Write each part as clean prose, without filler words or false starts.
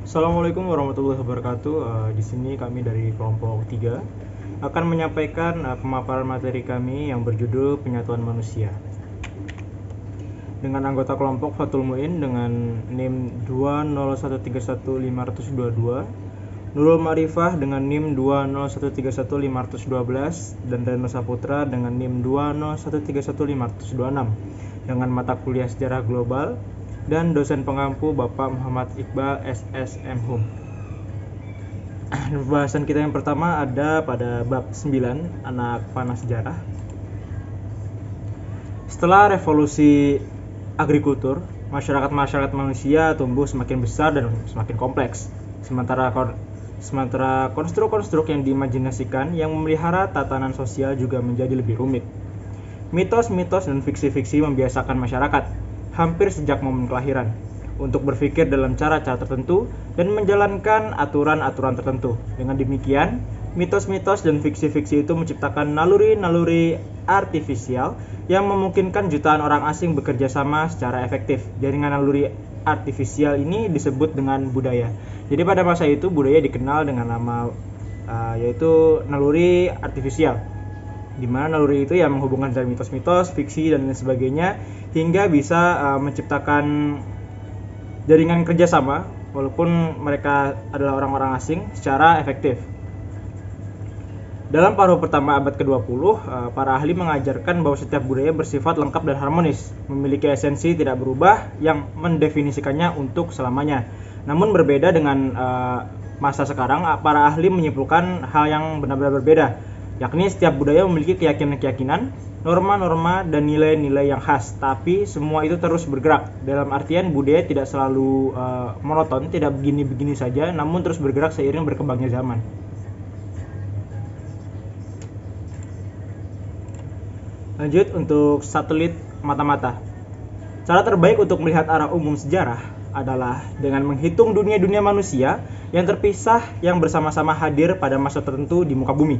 Assalamualaikum warahmatullahi wabarakatuh. Di sini kami dari kelompok 3 akan menyampaikan pemaparan materi kami yang berjudul Penyatuan Manusia. Dengan anggota kelompok Fatul Muin dengan NIM 201315522, Nurul Ma'rifah dengan NIM 201315512 dan Reno Saputra dengan NIM 201315526 dengan mata kuliah Sejarah Global dan dosen pengampu Bapak Muhammad Iqbal SSM Hum. Pembahasan kita yang pertama ada pada bab 9, anak panah sejarah. Setelah revolusi agrikultur, masyarakat manusia tumbuh semakin besar dan semakin kompleks. Sementara konstruk-konstruk yang diimajinasikan yang memelihara tatanan sosial juga menjadi lebih rumit. Mitos-mitos dan fiksi-fiksi membiasakan masyarakat hampir sejak momen kelahiran untuk berpikir dalam cara-cara tertentu dan menjalankan aturan-aturan tertentu. Dengan demikian, mitos-mitos dan fiksi-fiksi itu menciptakan naluri-naluri artifisial yang memungkinkan jutaan orang asing bekerja sama secara efektif. Jaringan naluri artifisial ini disebut dengan budaya. Jadi pada masa itu budaya dikenal dengan nama yaitu naluri artifisial, di mana naluri itu yang menghubungkan dari mitos-mitos, fiksi dan lain sebagainya hingga bisa menciptakan jaringan kerjasama walaupun mereka adalah orang-orang asing secara efektif. Dalam paruh pertama abad ke-20, para ahli mengajarkan bahwa setiap budaya bersifat lengkap dan harmonis, memiliki esensi tidak berubah yang mendefinisikannya untuk selamanya. Namun berbeda dengan masa sekarang, para ahli menyimpulkan hal yang benar-benar berbeda, yakni setiap budaya memiliki keyakinan-keyakinan, norma-norma, dan nilai-nilai yang khas, tapi semua itu terus bergerak. Dalam artian budaya tidak selalu monoton, tidak begini-begini saja, namun terus bergerak seiring berkembangnya zaman. Lanjut untuk satelit mata-mata. Cara terbaik untuk melihat arah umum sejarah adalah dengan menghitung dunia-dunia manusia yang terpisah yang bersama-sama hadir pada masa tertentu di muka bumi.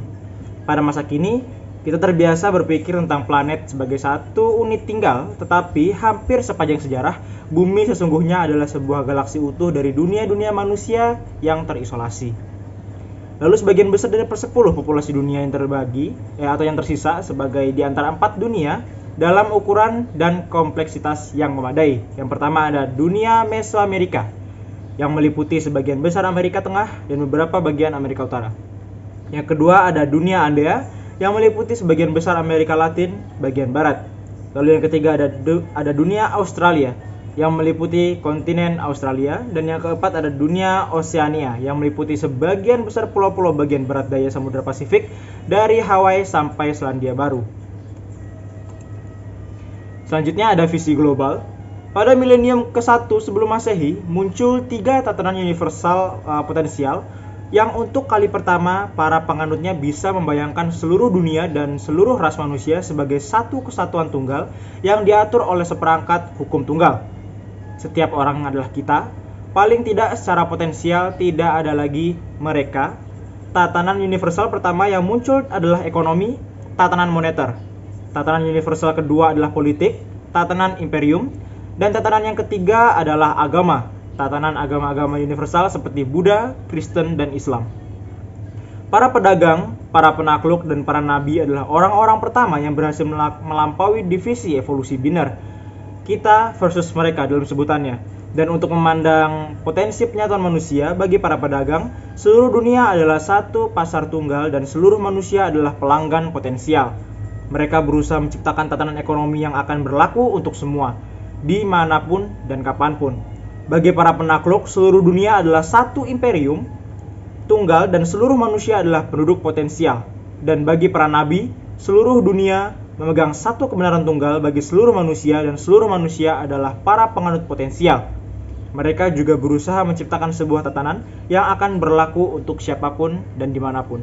Pada masa kini, kita terbiasa berpikir tentang planet sebagai satu unit tinggal, tetapi hampir sepanjang sejarah, bumi sesungguhnya adalah sebuah galaksi utuh dari dunia-dunia manusia yang terisolasi. Lalu sebagian besar dari per-10 populasi dunia yang terbagi atau yang tersisa sebagai di antara 4 dunia dalam ukuran dan kompleksitas yang memadai. Yang pertama ada dunia Mesoamerika yang meliputi sebagian besar Amerika Tengah dan beberapa bagian Amerika Utara. Yang kedua ada dunia Andea yang meliputi sebagian besar Amerika Latin bagian barat. Lalu yang ketiga ada dunia Australia yang meliputi kontinen Australia, dan yang keempat ada dunia Oseania yang meliputi sebagian besar pulau-pulau bagian barat daya Samudra Pasifik dari Hawaii sampai Selandia Baru. Selanjutnya ada visi global. Pada milenium ke-1 sebelum Masehi muncul 3 tatanan universal potensial yang untuk kali pertama para penganutnya bisa membayangkan seluruh dunia dan seluruh ras manusia sebagai satu kesatuan tunggal yang diatur oleh seperangkat hukum tunggal. Setiap orang adalah kita, paling tidak secara potensial tidak ada lagi mereka. Tatanan universal pertama yang muncul adalah ekonomi, tatanan moneter. Tatanan universal kedua adalah politik, tatanan imperium, dan tatanan yang ketiga adalah agama, tatanan agama-agama universal seperti Buddha, Kristen, dan Islam. Para pedagang, para penakluk, dan para nabi adalah orang-orang pertama yang berhasil melampaui divisi evolusi biner, kita versus mereka dalam sebutannya. Dan untuk memandang potensi penyatuan manusia bagi para pedagang, seluruh dunia adalah satu pasar tunggal dan seluruh manusia adalah pelanggan potensial. Mereka berusaha menciptakan tatanan ekonomi yang akan berlaku untuk semua, dimanapun dan kapanpun. Bagi para penakluk, seluruh dunia adalah satu imperium tunggal dan seluruh manusia adalah penduduk potensial. Dan bagi para nabi, seluruh dunia memegang satu kebenaran tunggal bagi seluruh manusia dan seluruh manusia adalah para penganut potensial. Mereka juga berusaha menciptakan sebuah tatanan yang akan berlaku untuk siapapun dan dimanapun.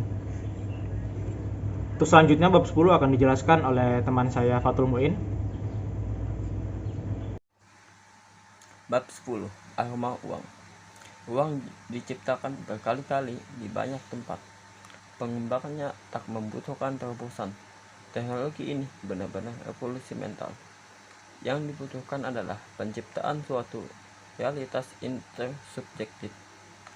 Untuk selanjutnya bab 10 akan dijelaskan oleh teman saya Fatul Muin. Bab 10. Aroma uang. Uang diciptakan berkali-kali di banyak tempat. Pengembangannya tak membutuhkan terobosan. Teknologi ini benar-benar revolusi mental. Yang dibutuhkan adalah penciptaan suatu realitas intersubjektif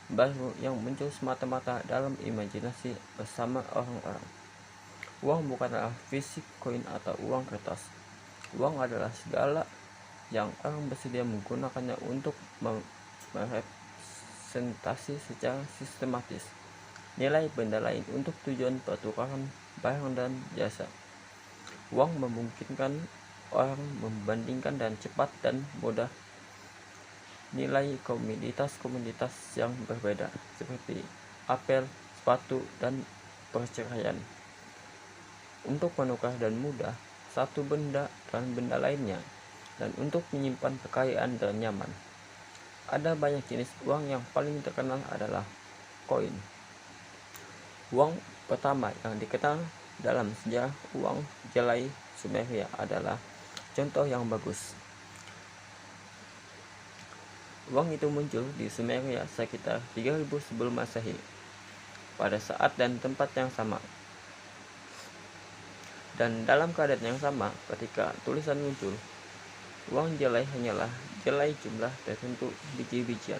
baru yang muncul semata-mata dalam imajinasi bersama orang-orang. Uang bukanlah fisik koin atau uang kertas. Uang adalah segala yang orang bersedia menggunakannya untuk merepresentasi secara sistematis nilai benda lain untuk tujuan pertukaran barang dan jasa. Uang memungkinkan orang membandingkan dan cepat dan mudah nilai komoditas-komoditas yang berbeda seperti apel, sepatu, dan perceraian untuk menukar dan mudah satu benda dan benda lainnya, dan untuk menyimpan kekayaan dan nyaman. Ada banyak jenis uang, yang paling terkenal adalah koin. Uang pertama yang dikenal dalam sejarah, uang jelai Sumeria, adalah contoh yang bagus. Uang itu muncul di Sumeria sekitar 3000 sebelum Masehi, pada saat dan tempat yang sama. Dan dalam keadaan yang sama, ketika tulisan muncul, uang jelai hanyalah jelai jumlah tertentu biji-bijian.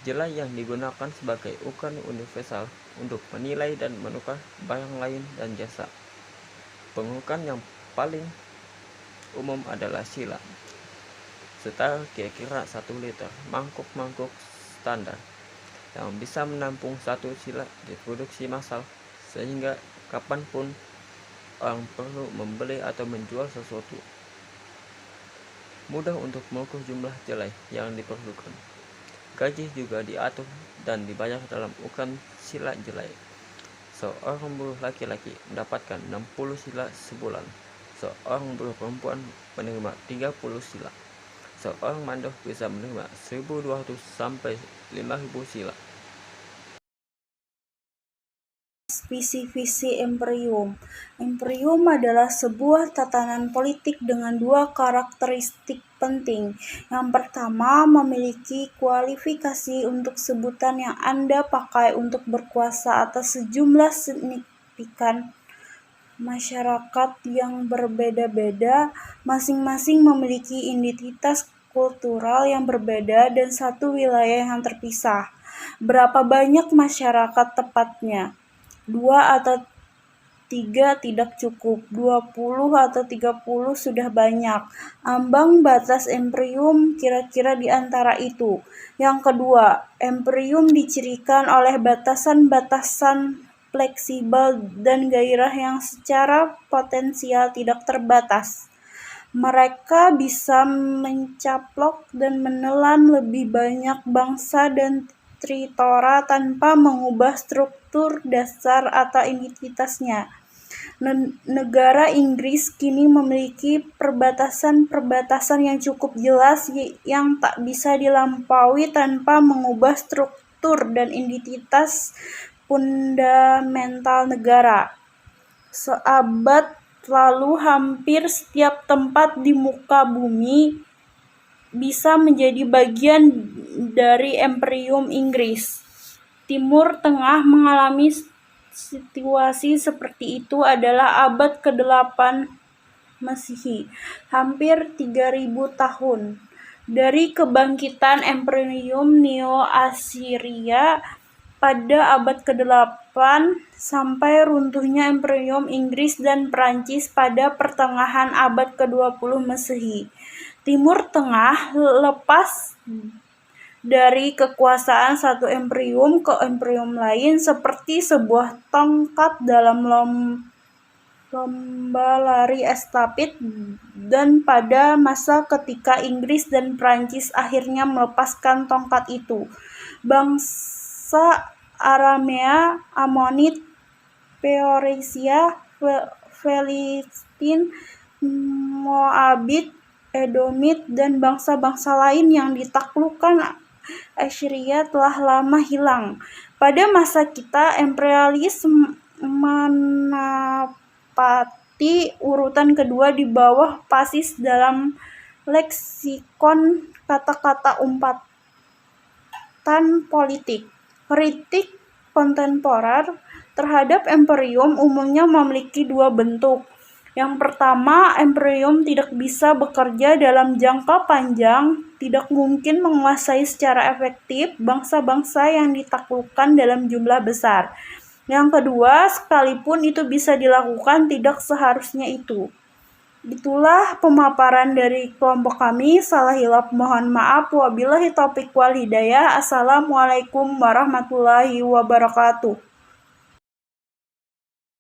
Jelai yang digunakan sebagai ukuran universal untuk menilai dan menukar barang lain dan jasa. Pengukuran yang paling umum adalah sila, setara kira-kira 1 liter, mangkuk-mangkuk standar yang bisa menampung 1 sila diproduksi massal, sehingga kapanpun orang perlu membeli atau menjual sesuatu. Mudah untuk mengukur jumlah jelai yang diperlukan. Gaji juga diatur dan dibayar dalam ukuran sila jelai. Seorang buruh laki-laki mendapatkan 60 sila sebulan. Seorang buruh perempuan menerima 30 sila. Seorang mandor bisa menerima 1.200 sampai 5.000 sila. Visi-visi imperium. Imperium adalah sebuah tatanan politik dengan 2 karakteristik penting. Yang pertama, memiliki kualifikasi untuk sebutan yang Anda pakai untuk berkuasa atas sejumlah signifikan masyarakat yang berbeda-beda, masing-masing memiliki identitas kultural yang berbeda dan satu wilayah yang terpisah. Berapa banyak masyarakat tepatnya? 2 atau 3 tidak cukup, 20 atau 30 sudah banyak. Ambang batas imperium kira-kira di antara itu. Yang kedua, imperium dicirikan oleh batasan-batasan fleksibel dan gairah yang secara potensial tidak terbatas. Mereka bisa mencaplok dan menelan lebih banyak bangsa dan teritori tanpa mengubah struktur dasar atau identitasnya. Negara Inggris kini memiliki perbatasan-perbatasan yang cukup jelas yang tak bisa dilampaui tanpa mengubah struktur dan identitas fundamental negara. Seabad lalu, hampir setiap tempat di muka bumi bisa menjadi bagian dari Imperium Inggris. Timur Tengah mengalami situasi seperti itu adalah abad ke-8 Masehi, hampir 3000 tahun. Dari kebangkitan Imperium Neo-Assyria pada abad ke-8 sampai runtuhnya Imperium Inggris dan Prancis pada pertengahan abad ke-20 Masehi. Timur Tengah lepas dari kekuasaan satu imperium ke imperium lain seperti sebuah tongkat dalam lomba lari estafet, dan pada masa ketika Inggris dan Prancis akhirnya melepaskan tongkat itu, bangsa Aramea, Amonit, Peoresia, Filistin, Moabit, Edomit, dan bangsa-bangsa lain yang ditaklukkan Assyria telah lama hilang. Pada masa kita, imperialis menapati urutan kedua di bawah fasis dalam leksikon kata-kata umpatan politik. Kritik kontemporer terhadap imperium umumnya memiliki 2 bentuk. Yang pertama, Imperium tidak bisa bekerja dalam jangka panjang, tidak mungkin menguasai secara efektif bangsa-bangsa yang ditaklukkan dalam jumlah besar. Yang kedua, sekalipun itu bisa dilakukan, tidak seharusnya itu. Itulah pemaparan dari kelompok kami. Salah hilap mohon maaf. Wabillahi taufiq wal hidayah. Assalamualaikum warahmatullahi wabarakatuh.